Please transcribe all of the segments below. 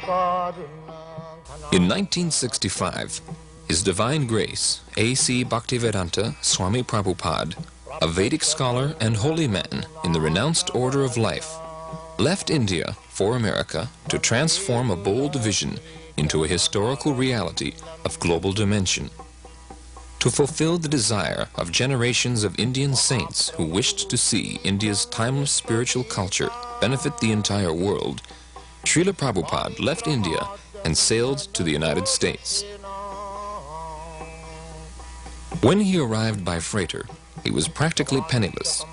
In 1965, His Divine Grace, A.C. Bhaktivedanta Swami Prabhupada, a Vedic scholar and holy man in the renounced order of life, left India for America to transform a bold vision into a historical reality of global dimension. To fulfill the desire of generations of Indian saints who wished to see India's timeless spiritual culture benefit the entire world, Srila Prabhupada left India and sailed to the United States. When he arrived by freighter, he was practically penniless,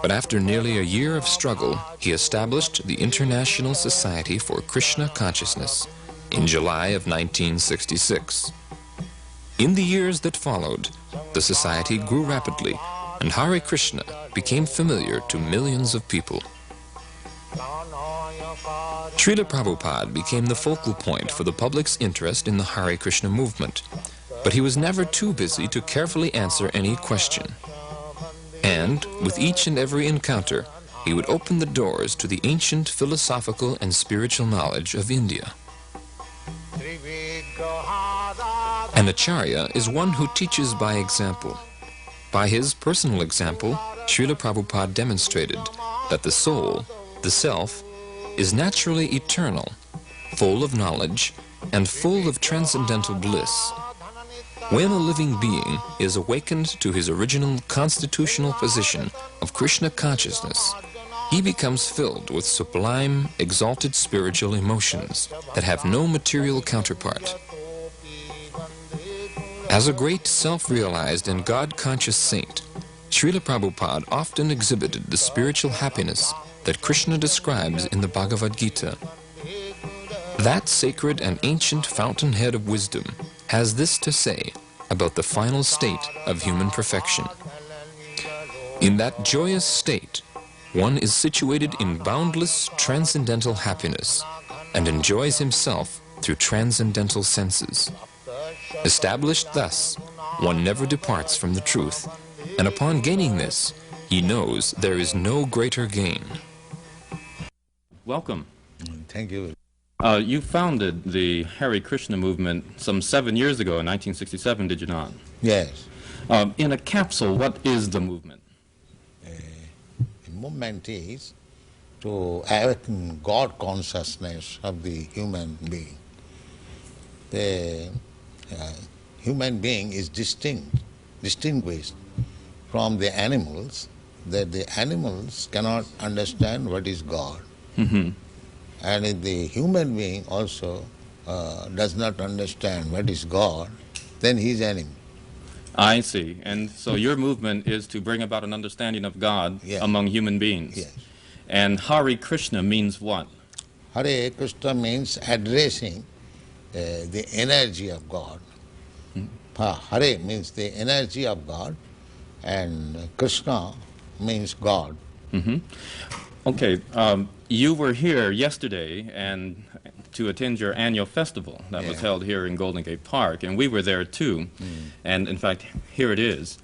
but after nearly a year of struggle, he established the International Society for Krishna Consciousness in July of 1966. In the years that followed, the society grew rapidly, and Hare Krishna became familiar to millions of people. Srila Prabhupada became the focal point for the public's interest in the Hare Krishna movement, but he was never too busy to carefully answer any question. And, with each and every encounter, he would open the doors to the ancient philosophical and spiritual knowledge of India. An Acharya is one who teaches by example. By his personal example, Srila Prabhupada demonstrated that the soul, the self, is naturally eternal, full of knowledge, and full of transcendental bliss. When a living being is awakened to his original constitutional position of Krishna consciousness, he becomes filled with sublime, exalted spiritual emotions that have no material counterpart. As a great self-realized and God-conscious saint, Srila Prabhupada often exhibited the spiritual happiness that Krishna describes in the Bhagavad Gita. That sacred and ancient fountainhead of wisdom has this to say about the final state of human perfection. In that joyous state, one is situated in boundless transcendental happiness and enjoys himself through transcendental senses. Established thus, one never departs from the truth, and upon gaining this, he knows there is no greater gain. Welcome. Thank you. You founded the Hare Krishna movement some 7 years ago in 1967, did you not? Yes. In a capsule, what is the movement? The movement is to awaken God consciousness of the human being. The human being is distinguished from the animals, that the animals cannot understand what is God. Mm-hmm. And if the human being also does not understand what is God, then he is enemy. I see. And so your movement is to bring about an understanding of God among human beings. Yes. And Hare Krishna means what? Hare Krishna means addressing the energy of God. Hare means the energy of God, and Krishna means God. Mm-hmm. Okay, you were here yesterday and to attend your annual festival that was held here in Golden Gate Park, and we were there too. And in fact, here it is.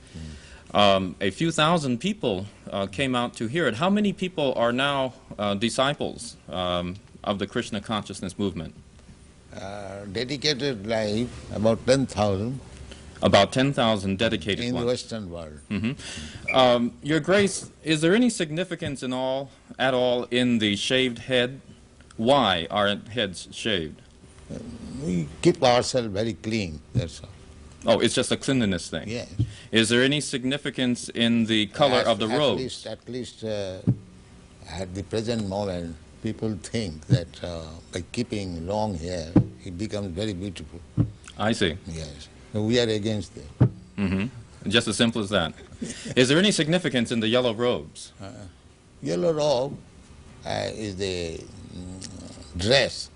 A few thousand people came out to hear it. How many people are now disciples of the Krishna consciousness movement? Dedicated life, about 10,000. About 10,000 dedicated in ones. the Western world. Mm-hmm. Your Grace, is there any significance at all in the shaved head? Why are heads shaved? We keep ourselves very clean, that's all. Oh, it's just a cleanliness thing? Yes. Is there any significance in the color of the robes? At least at the present moment, people think that by keeping long hair, it becomes very beautiful. I see. Yes. So we are against it. Mm-hmm. Just as simple as that. Is there any significance in the yellow robes? Yellow robe is the dress,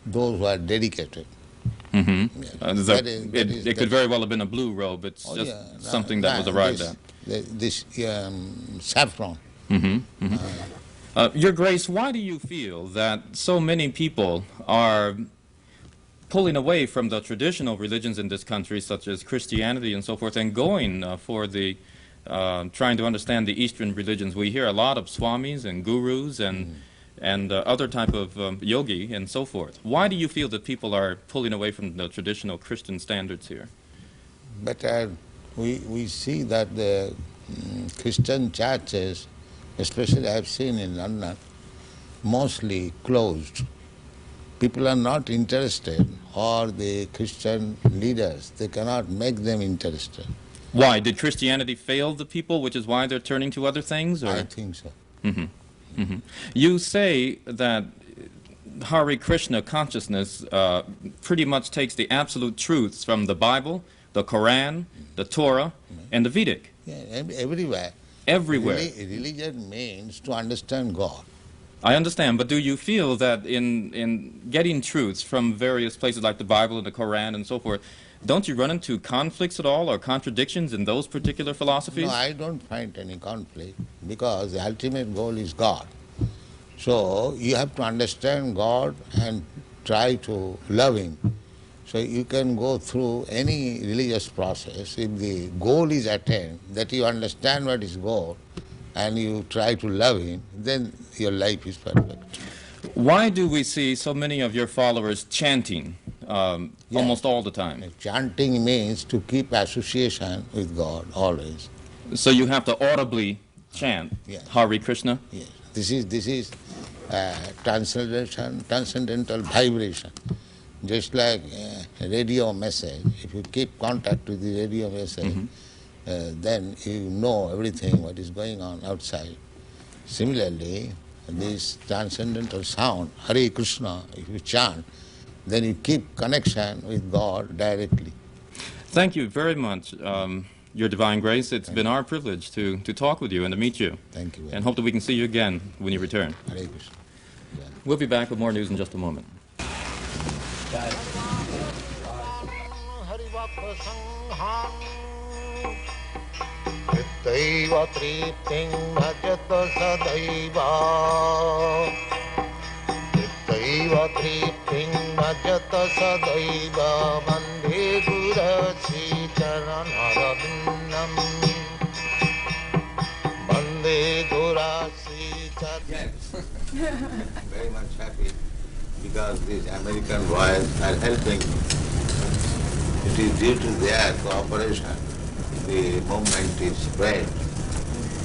those who are dedicated. Mm-hmm. Yes. It could very well have been a blue robe. It's just something that was arrived at. This saffron. Mm-hmm. Mm-hmm. Your Grace, why do you feel that so many people are pulling away from the traditional religions in this country, such as Christianity and so forth, and going for the trying to understand the Eastern religions? We hear a lot of swamis and gurus and and other type of yogi and so forth. Why do you feel that people are pulling away from the traditional Christian standards here? But we see that the Christian churches, especially I have seen in London, mostly closed. People are not interested, or the Christian leaders, they cannot make them interested. Why? Did Christianity fail the people, which is why they're turning to other things? Or? I think so. You say that Hare Krishna consciousness pretty much takes the absolute truths from the Bible, the Quran, the Torah, and the Vedic. Yeah, everywhere. Everywhere. Religion means to understand God. I understand, but do you feel that in getting truths from various places like the Bible and the Quran and so forth, don't you run into conflicts at all or contradictions in those particular philosophies? No, I don't find any conflict, because the ultimate goal is God. So you have to understand God and try to love Him. So you can go through any religious process. If the goal is attained, that you understand what is goal, and you try to love Him, then your life is perfect. Why do we see so many of your followers chanting almost all the time? Chanting means to keep association with God always. So you have to audibly chant Hare Krishna? Yes. This is transcendental vibration. Just like a radio message, if you keep contact with the radio message, then you know everything what is going on outside. Similarly, this transcendental sound, Hare Krishna, if you chant, then you keep connection with God directly. Thank you very much, Your Divine Grace. It's been our privilege to talk with you and to meet you. Thank you. And hope that we can see you again when you return. Hare Krishna. Yeah. We'll be back with more news in just a moment. Daiva tripting bhajata sadaiva. Daiva tripting bhajata sadaiva. Vande Gurasi charanarabindam. Vande Gurasi charanarabindam. Very much happy because these American boys are helping. It is due to their cooperation the movement is spread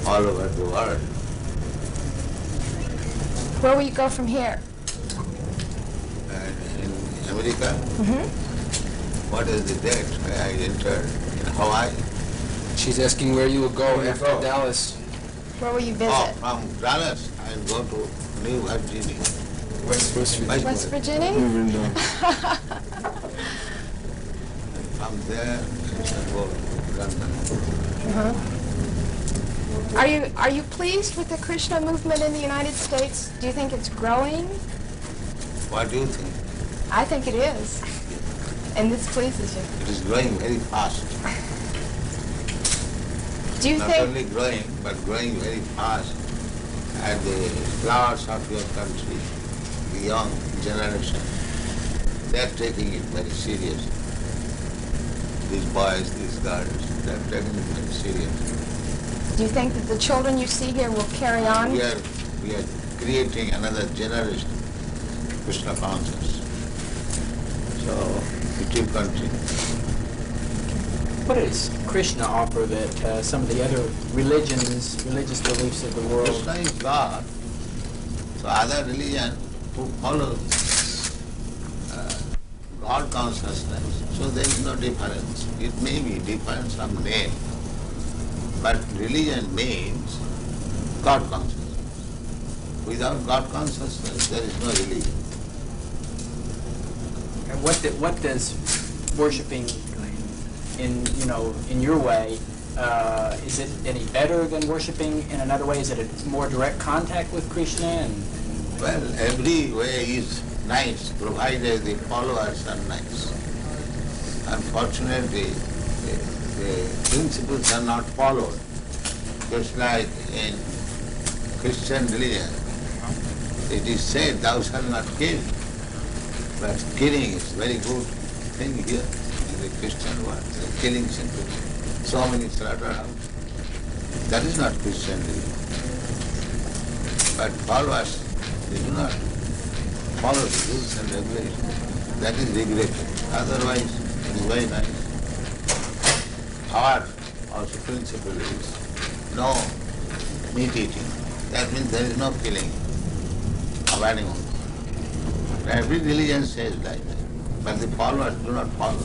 all over the world. Where will you go from here? In America, what is the date where I entered? In Hawaii. She's asking where you will go after Dallas. Where will you visit? Oh, from Dallas, I will go to New Virginia. West Virginia. West Virginia? From there, I shall go to London. Are you pleased with the Krishna movement in the United States? Do you think it's growing? What do you think? I think it is. And this pleases you. It is growing very fast. Do you Not think... only growing, but growing very fast. And the flowers of your country, the young generation, they are taking it very seriously. These boys, these girls, they are taking it very seriously. Do you think that the children you see here will carry on? We are creating another generation, Krishna conscious. So it will continue. What does Krishna offer that some of the other religious beliefs of the world? Krishna is God. So other religion who follow God consciousness, so there is no difference. It may be different some name, but religion means God consciousness. Without God consciousness, there is no religion. And what does worshiping in your way, is it any better than worshiping in another way? Is it a more direct contact with Krishna? Well, every way is nice, provided the followers are nice. Unfortunately, the principles are not followed. Just like in Christian religion, it is said, thou shalt not kill. But killing is very good thing here in the Christian world. Killing simply. So many slaughter out. That is not Christian religion. But followers They do not follow the rules and regulations. That is regretted. Otherwise, it is very nice. Our also principle is no meat eating. That means there is no killing of animals. Every religion says like that, but the followers do not follow.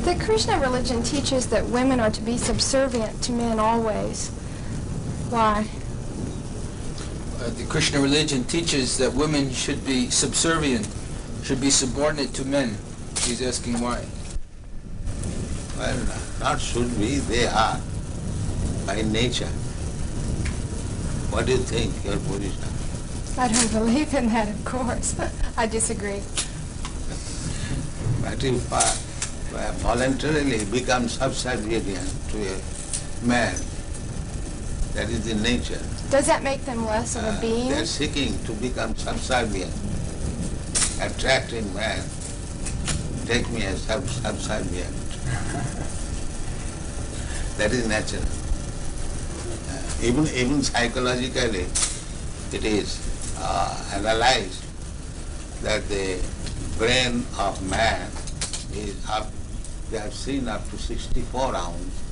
The Krishna religion teaches that women are to be subservient to men always. Why? The Krishna religion teaches that women should be subservient, should be subordinate to men. He's asking why. Well, not should be, they are, by nature. What do you think, your position? I don't believe in that, of course. I disagree. But if voluntarily become subservient to a man, that is the nature. Does that make them less of a being? They are seeking to become subservient, attracting man. Take me as subservient. That is natural. Even psychologically, it is analyzed that the brain of man is up, they have seen up to 64 ounces,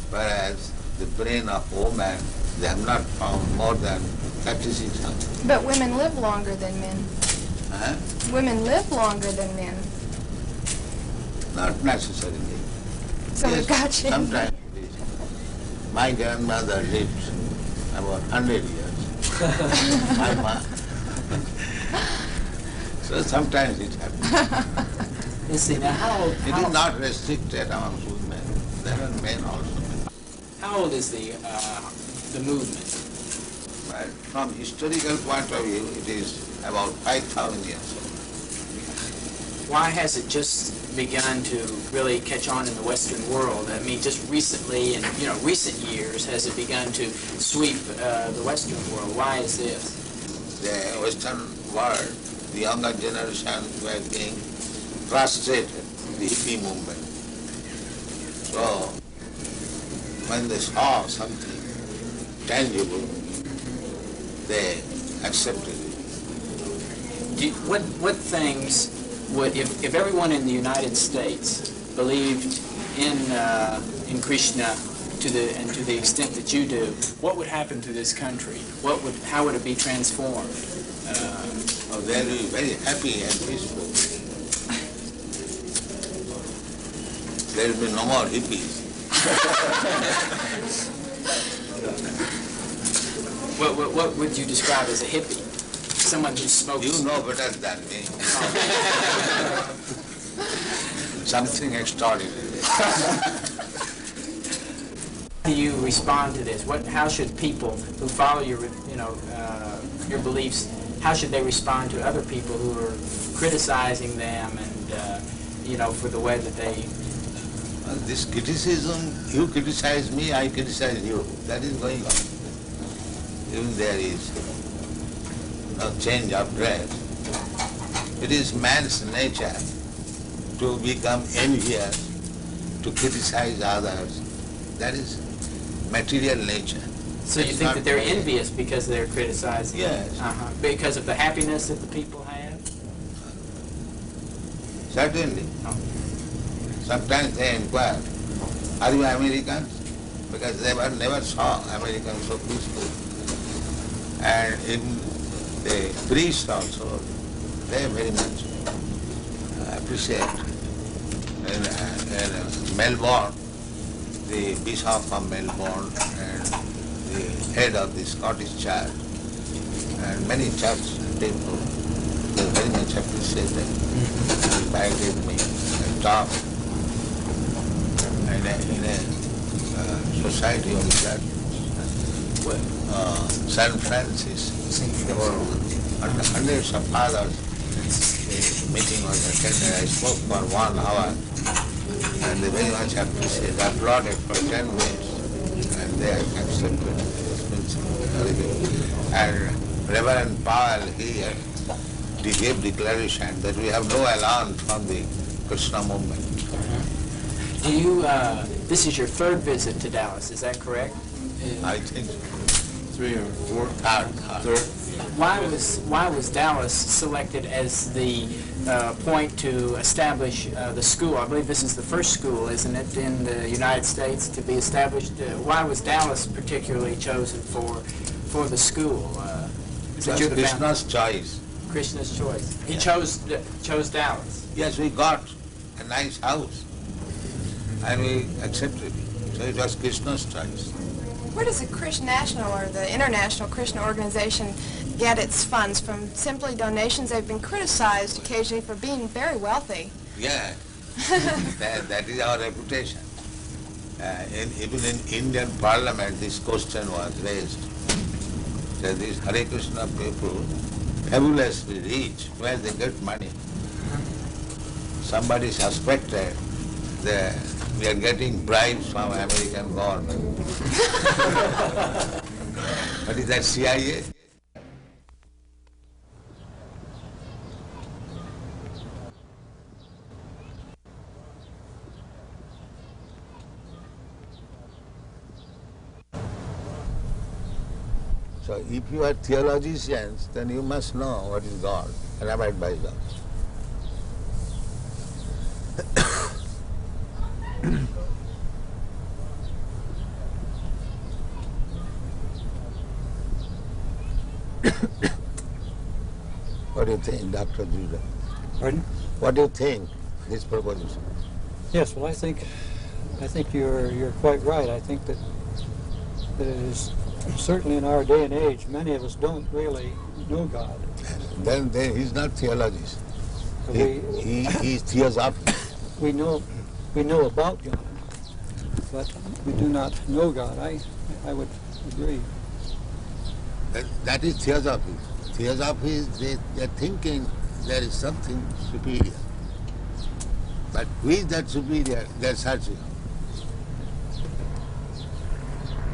whereas the brain of woman, they have not found more than 36 ounces. But women live longer than men. Huh? Women live longer than men. Not necessarily. So we've got you. Sometimes it is. My grandmother lived about 100 years. My mom. So sometimes it happens. You see, now It is not restricted amongst women. There are men also. how old is the movement? But from historical point of view, it is about 5,000 years old. Why has it just begun to really catch on in the Western world? I mean, just recently, in recent years, has it begun to sweep the Western world? Why is this? The Western world, the younger generation were being frustrated, the hippie movement. So, when they saw something tangible, they accepted it. What things would, if everyone in the United States believed in Krishna to the extent that you do, what would happen to this country? How would it be transformed? They'll be very happy and peaceful. There will be no more hippies. What would you describe as a hippie? Someone who smokes. You know better than me. Something extraordinary. How do you respond to this? How should people who follow your your beliefs, how should they respond to other people who are criticizing them and for the way that they? This criticism, you criticize me, I criticize you. That is going on. Even there is no change of dress. It is man's nature to become envious, to criticize others. That is material nature. So you think that they're envious because they're criticizing? Yes. Because of the happiness that the people have? Certainly. Oh. Sometimes they inquire, are you Americans? Because they never saw Americans so peaceful. And in the priests also, they very much appreciate. In Melbourne, the Bishop of Melbourne and the head of the Scottish Church and many church people, they very much appreciate them. Invited me and talked in a society of that San Francisco. There were hundreds of fathers. The meeting was attended. I spoke for 1 hour and they very much appreciated. I applauded for 10 minutes and they accepted. Very good. And Reverend Powell, he gave declaration that we have no alarm from the Krishna movement. Do you? This is your 3rd visit to Dallas. Is that correct? I think so. 3 or 4? Third. Why was Dallas selected as the point to establish the school? I believe this is the first school, isn't it, in the United States to be established? Why was Dallas particularly chosen for the school? It was Krishna's choice. Krishna's choice. He chose Dallas. Yes, we got a nice house and we accepted it. So it was Krishna's choice. Where does the Krishna National or the International Krishna Organization get its funds? From simply donations? They've been criticized occasionally for being very wealthy. Yeah, that is our reputation. Even in Indian Parliament, this question was raised. So these Hare Krishna people, fabulously rich, where they get money. Somebody suspected that we are getting bribes from American government. What is that, CIA? So if you are theologians, then you must know what is God and abide by God. What do you think, Dr. Judah? Pardon? What do you think, this proposition? Yes, well, I think you're quite right. I think that it is certainly in our day and age, many of us don't really know God. Then he's not theologist. So He's theosophy. we know about God, but we do not know God. I would agree. That is theosophy. Theosophy is they're thinking there is something superior. But who is that superior? They're searching.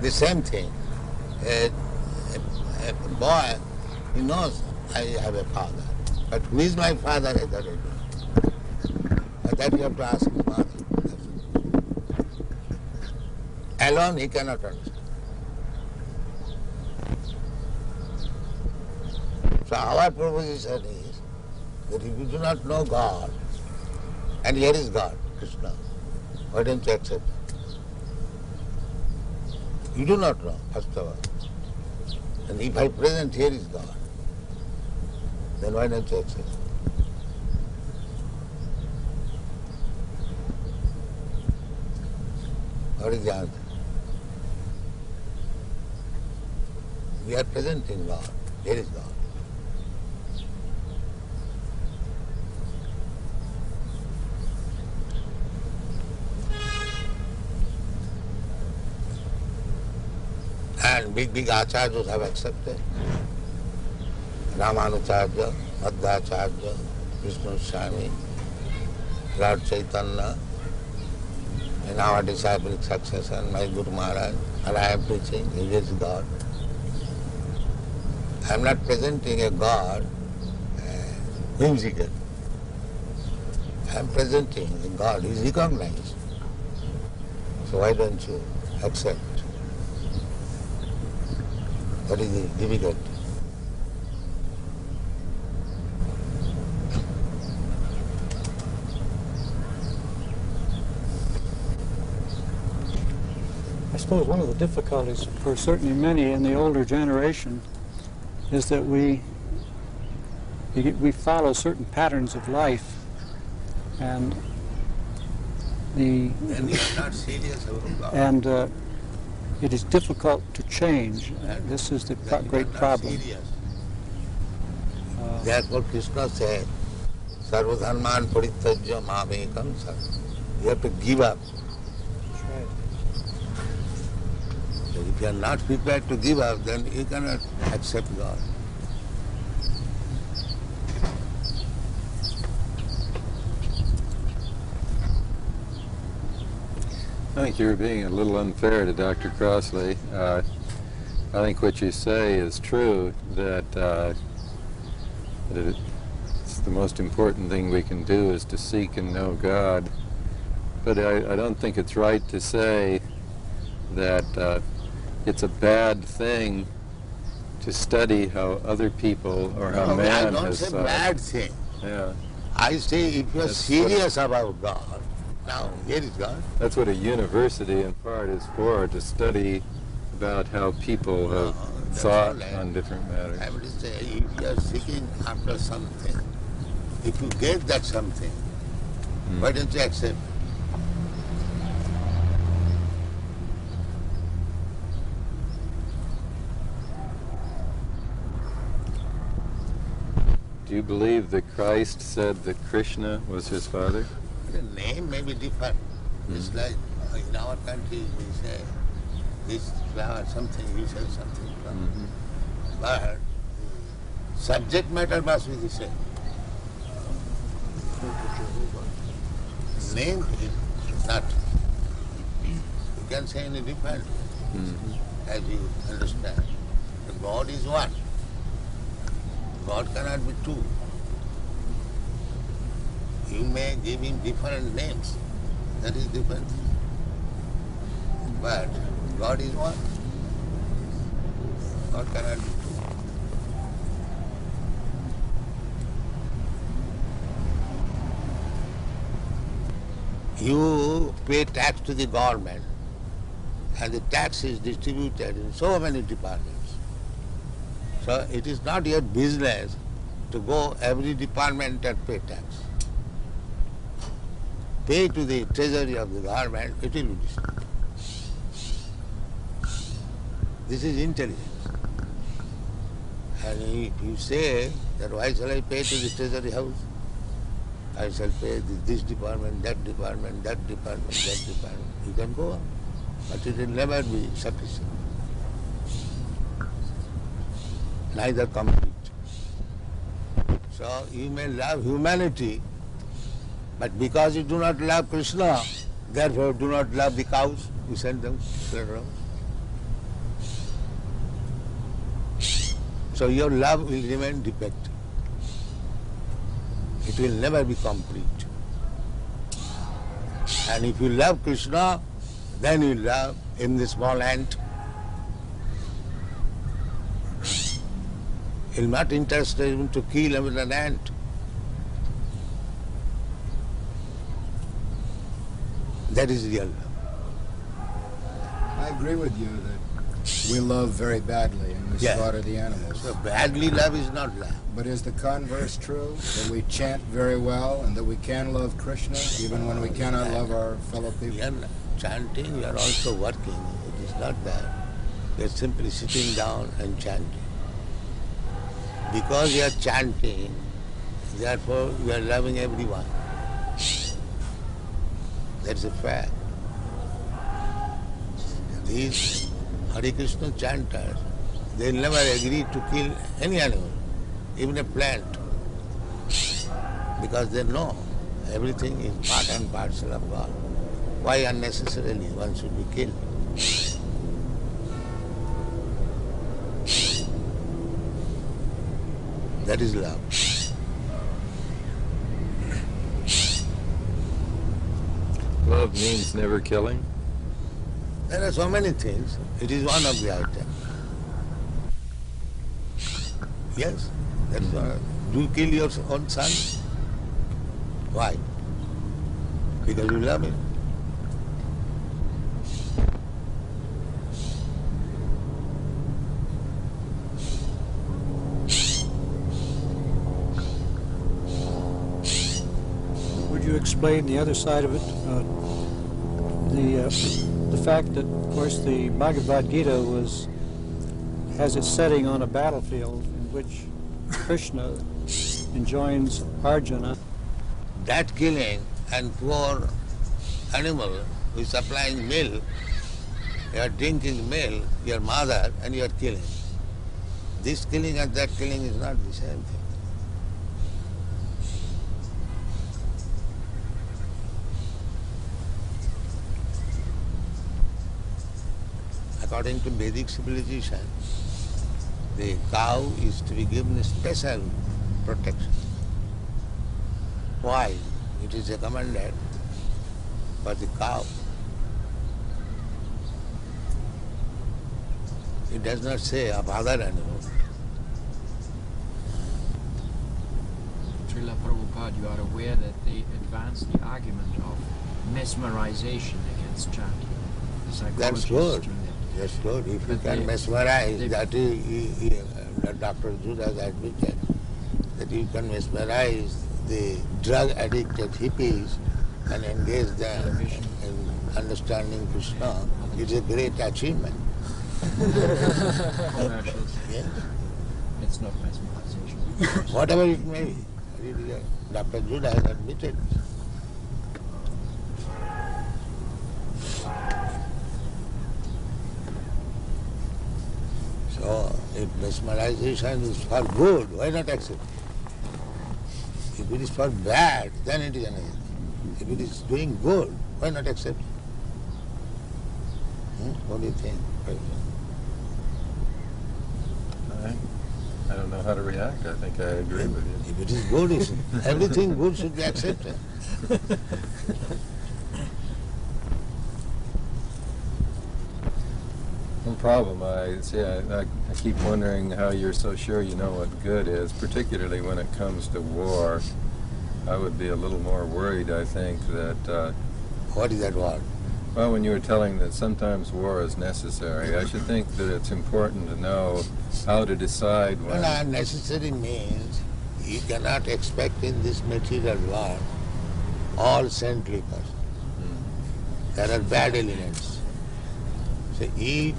The same thing. A boy, he knows I have a father. But who is my father? I don't know. And that you have to ask his mother. Alone he cannot understand. So our proposition is that if you do not know God, and here is God, Krishna, why don't you accept it? You do not know, first of all. And if I present here is God, then why don't you accept it? What is the answer? We are presenting God. Here is God. And big acharyas have accepted. Ramanucharya, Madhvacharya, Vishnu Swami, Lord Chaitanya, in our disciplic succession, my Guru Maharaj, and I am preaching, he is God. I am not presenting a God whimsical. I am presenting a God who is recognized. So why don't you accept? What is the difficulty? I suppose one of the difficulties for certainly many in the older generation is that we follow certain patterns of life, and And you are not serious about God. and it is difficult to change. This is the Then you great are not problem. serious. Therefore Krishna said, Sarvadharman parityajya mamekam sar. You have to give up. That's right. So if you are not prepared to give up, then you cannot accept God. I think you're being a little unfair to Dr. Crossley. I think what you say is true, that it's the most important thing we can do is to seek and know God. But I don't think it's right to say that it's a bad thing to study how other people or how No, I man don't has say bad thing. Yeah, I say if you're That's serious about God, now here is God. that's what a university in part is for, to study about how people have that's thought all right. on different matters. I would say if you are seeking after something, if you get that something, why don't you accept? Do you believe that Christ said that Krishna was his father? The name may be different. It's like in our country we say this flower something, we say something. But subject matter must be the same. Name is not. You can say any different, as you understand. The God is one. God cannot be two. You may give him different names. That is different. But God is one. God cannot be two. You pay tax to the government, and the tax is distributed in so many departments. So it is not your business to go every department and pay tax. Pay to the treasury of the government, it will be distributed. This is intelligence. And if you say that why shall I pay to the treasury house? I shall pay this department, that department, that department, that department. You can go on, but it will never be sufficient. Neither complete. So you may love humanity, but because you do not love Krishna, therefore do not love the cows, you send them around. So your love will remain defective. It will never be complete. And if you love Krishna, then you love in the small ant. You're not interested even to kill even an ant. That is real love. I agree with you that we love very badly and we slaughter the animals. So badly love is not love. But is the converse true? That we chant very well and that we can love Krishna even when we cannot love our fellow people? You are chanting, you are also working. It is not that. You are simply sitting down and chanting. Because you are chanting, therefore you are loving everyone. That's a fact. These Hare Krishna chanters, they never agree to kill any animal, even a plant, because they know everything is part and parcel of God. Why unnecessarily one should be killed? That is love. Love means never killing? There are so many things. It is one of the items. Yes, that's one. Do you kill your own son? Why? Because you love him. Would you explain the other side of it? The fact that, of course, the Bhagavad Gita has its setting on a battlefield in which Krishna enjoins Arjuna. That killing and poor animal who is supplying milk, you are drinking milk, your mother, and you are killing. This killing and that killing is not the same thing. According to Vedic civilization, the cow is to be given a special protection. Why? It is recommended for the cow. It does not say of other animals. Srila Prabhupada, you are aware that they advanced the argument of mesmerization against chanting. That's good. That's good. If you can mesmerize, that is, Dr. Judas admitted, that you can mesmerize the drug-addicted hippies and engage them in understanding Krishna. It's a great achievement. Yes. It's not mesmerization. Whatever it may be. Dr. Judas admitted. So, if mesmerization is for good, why not accept it? If it is for bad, then it is anything. If it is doing good, why not accept it? What do you think? I don't know how to react. I think I agree with you. If it is good, everything good should be accepted. No problem. I keep wondering how you're so sure you know what good is, particularly when it comes to war. I would be a little more worried, I think, that... What is that word? Well, when you were telling that sometimes war is necessary, I should think that it's important to know how to decide when... Well, necessary means you cannot expect in this material world all saintly persons. There are bad elements. So if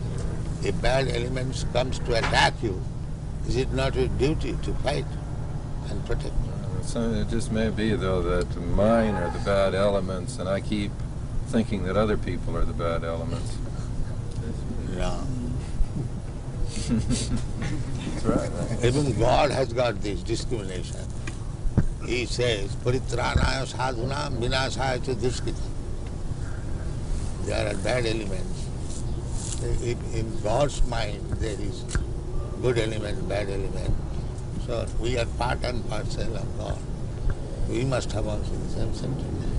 a bad element comes to attack you, is it not your duty to fight and protect? So it just may be, though, that mine are the bad elements, and I keep thinking that other people are the bad elements. No. That's right. Even God has got this discrimination. He says, Paritranaya sadhunam vinasaya cha duskita. There are bad elements. In God's mind there is good element, bad element. So we are part and parcel of God. We must have also the same sentiment.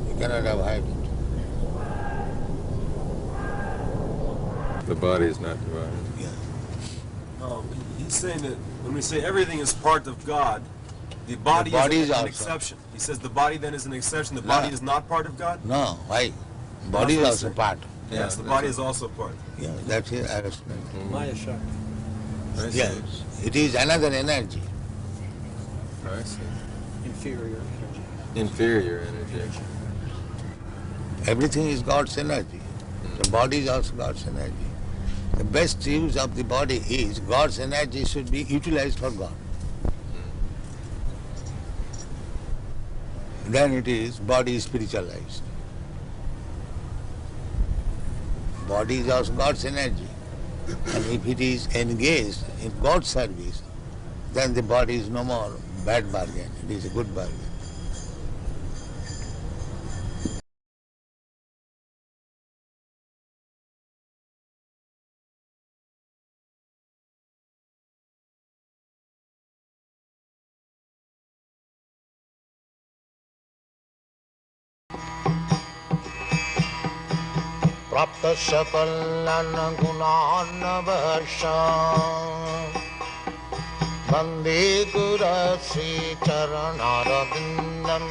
We cannot avoid it. The body is not divided. Yeah. He's saying that when we say everything is part of God, the body is an exception. He says the body then is an exception. The body is not part of God? No, why? Body is also part. Yes, the body is also part. Yeah, that's it. Maya Shakti. Yes, it is another energy. I see. Inferior energy. Inferior energy. Everything is God's energy. The body is also God's energy. The best use of the body is God's energy should be utilized for God. Then it is body spiritualized. Body is also God's energy. And if it is engaged in God's service, then the body is no more bad bargain. It is a good bargain. Praptasya kallana gunanavasha Vande Guru Sri Charanarabindam